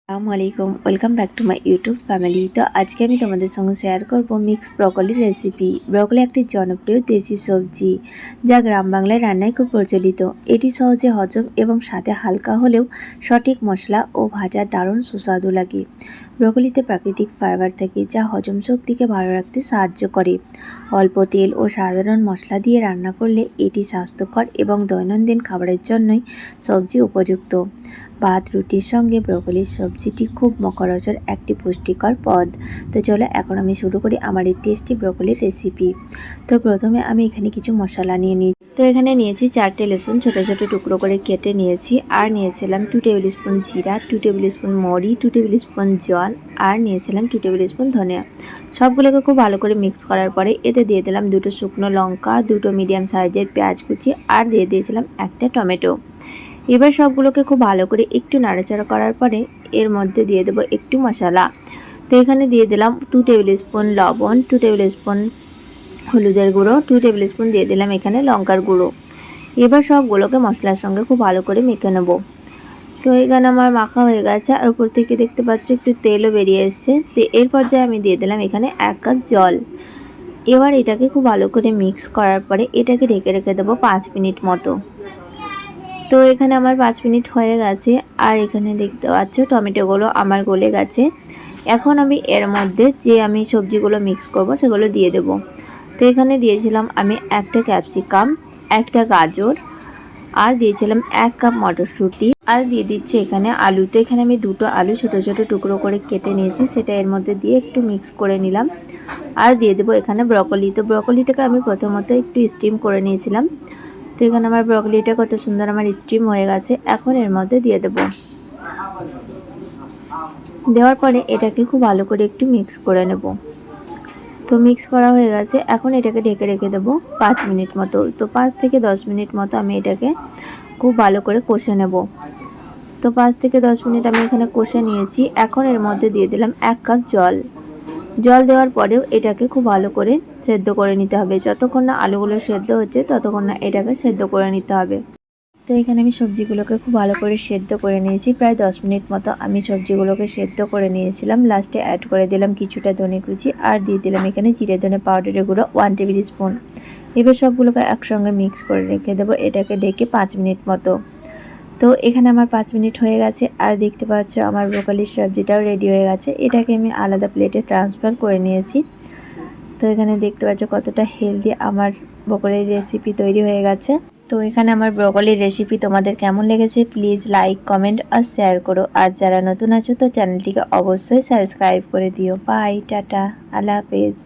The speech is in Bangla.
আসসালামু আলাইকুম, welcome back to my YouTube family. তো আজকে আমি তোমাদের সঙ্গে শেয়ার করব মিক্স ব্রকলির রেসিপি। ব্রকলি একটি জনপ্রিয় দেশি সবজি যা গ্রাম বাংলায় রান্নায় খুব প্রচলিত। এটি সহজে হজম এবং সাথে হালকা হলেও সঠিক মশলা ও ভাজার দারুণ সুস্বাদু লাগে। ব্রকলিতে প্রাকৃতিক ফাইবার থাকে যা হজম শক্তিকে ভালো রাখতে সাহায্য করে। অল্প তেল ও সাধারণ মশলা দিয়ে রান্না করলে এটি স্বাস্থ্যকর এবং দৈনন্দিন খাবারের জন্যই সবজি উপযুক্ত। ভাত রুটির সঙ্গে ব্রকলির সবজিটি খুব মুখরোচক একটি পুষ্টিকর পদ। তো চলো এখন আমি শুরু করি আমার এই টেস্টি ব্রকলির রেসিপি। তো প্রথমে আমি এখানে কিছু মশলা নিয়ে নিই। তো এখানে নিয়েছি 4টে রসুন ছোট ছোট টুকরো করে কেটে নিয়েছি, আর নিয়েছিলাম 2 টেবিল স্পুন জিরা, 2 টেবিল স্পুন মরি, 2 টেবিল স্পুন জল, আর নিয়েছিলাম 2 টেবিল স্পুন ধনিয়া। সবগুলোকে খুব ভালো করে মিক্স করার পরে এতে দিয়ে দিলাম 2টো শুকনো লঙ্কা, 2টো মিডিয়াম সাইজের পেঁয়াজ কুচি, আর দিয়ে দিয়েছিলাম একটা টমেটো। এবার সবগুলোকে খুব ভালো করে একটু নাড়াচাড়া করার পরে এর মধ্যে দিয়ে দেবো একটু মশলা। তো এখানে দিয়ে দিলাম 2 টেবিল স্পুন লবণ, 2 টেবিল স্পুন হলুদের গুঁড়ো, 2 টেবিল স্পুন দিয়ে দিলাম এখানে লঙ্কার গুঁড়ো। এবার সবগুলোকে মশলার সঙ্গে খুব ভালো করে মেখে নেব। তো এখানে আমার মাখা হয়ে গেছে, আর উপর থেকে দেখতে পাচ্ছ একটু তেলও বেরিয়ে এসছে। তো এর পর্যায়ে আমি দিয়ে দিলাম এখানে 1 কাপ জল। এবার এটাকে খুব ভালো করে মিক্স করার পরে এটাকে ঢেকে রেখে দেবো 5 মিনিট মতো। তো এখানে আমার 5 মিনিট হয়ে গেছে, আর এখানে দেখতে পাচ্ছ টমেটোগুলো আমার গলে গেছে। এখন আমি এর মধ্যে যে আমি সবজিগুলো মিক্স করব সেগুলো দিয়ে দেব। তো এখানে দিয়েছিলাম আমি একটা ক্যাপসিকাম, একটা গাজর, আর দিয়েছিলাম 1 কাপ মটরশুঁটি, আর দিয়ে দিচ্ছি এখানে আলু। তো এখানে আমি 2টো আলু ছোট ছোট টুকরো করে কেটে নিয়েছি, সেটা এর মধ্যে দিয়ে একটু মিক্স করে নিলাম। আর দিয়ে দেবো এখানে ব্রকলি। তো ব্রকলিটাকে আমি প্রথমত একটু স্টিম করে নিয়েছিলাম। তো এখানে আমার ব্রকলিটা কত সুন্দর আমার স্টিম হয়ে গেছে। এখন এর মধ্যে দিয়ে দেব। দেওয়ার পরে এটাকে খুব ভালো করে একটু মিক্স করে নেব। তো মিক্স করা হয়ে গেছে, এখন এটাকে ঢেকে রেখে দেবো 5 মিনিট মতো। তো 5 থেকে 10 মিনিট মতো আমি এটাকে খুব ভালো করে কষে নেব। তো 5 থেকে 10 মিনিট আমি এখানে কষে নিয়েছি। এখন এর মধ্যে দিয়ে দিলাম 1 কাপ জল। জল দেওয়ার পরেও এটাকে খুব ভালো করে সেদ্ধ করে নিতে হবে। যতক্ষণ না আলুগুলো সেদ্ধ হচ্ছে ততক্ষণ না এটাকে সেদ্ধ করে নিতে হবে। তো এখানে আমি সবজিগুলোকে খুব ভালো করে সেদ্ধ করে নিয়েছি। প্রায় 10 মিনিট মতো আমি সবজিগুলোকে সেদ্ধ করে নিয়েছিলাম। লাস্টে অ্যাড করে দিলাম কিছুটা ধনে কুচি, আর দিয়ে দিলাম এখানে জিরে ধনে পাউডারের গুঁড়ো 1 টেবিল স্পুন। এবার সবগুলোকে একসঙ্গে মিক্স করে রেখে দেবো এটাকে ঢেকে 5 মিনিট মতো। তো এখানে আমার 5 মিনিট হয়ে গেছে, আর দেখতে পাচ্ছ আমার ব্রকলির সবজিটাও রেডি হয়ে গেছে। এটাকে আমি আলাদা প্লেটে ট্রান্সফার করে নিয়েছি। তো এখানে দেখতে পাচ্ছ কতটা হেলদি আমার ব্রকলির রেসিপি তৈরি হয়ে গেছে। তো এখানে আমার ব্রকলির রেসিপি তোমাদের কেমন লেগেছে প্লিজ লাইক কমেন্ট আর শেয়ার করো। আর যারা নতুন আছো তো চ্যানেলটিকে অবশ্যই সাবস্ক্রাইব করে দিও। বাই, টাটা, আল্লাহ হাফেজ।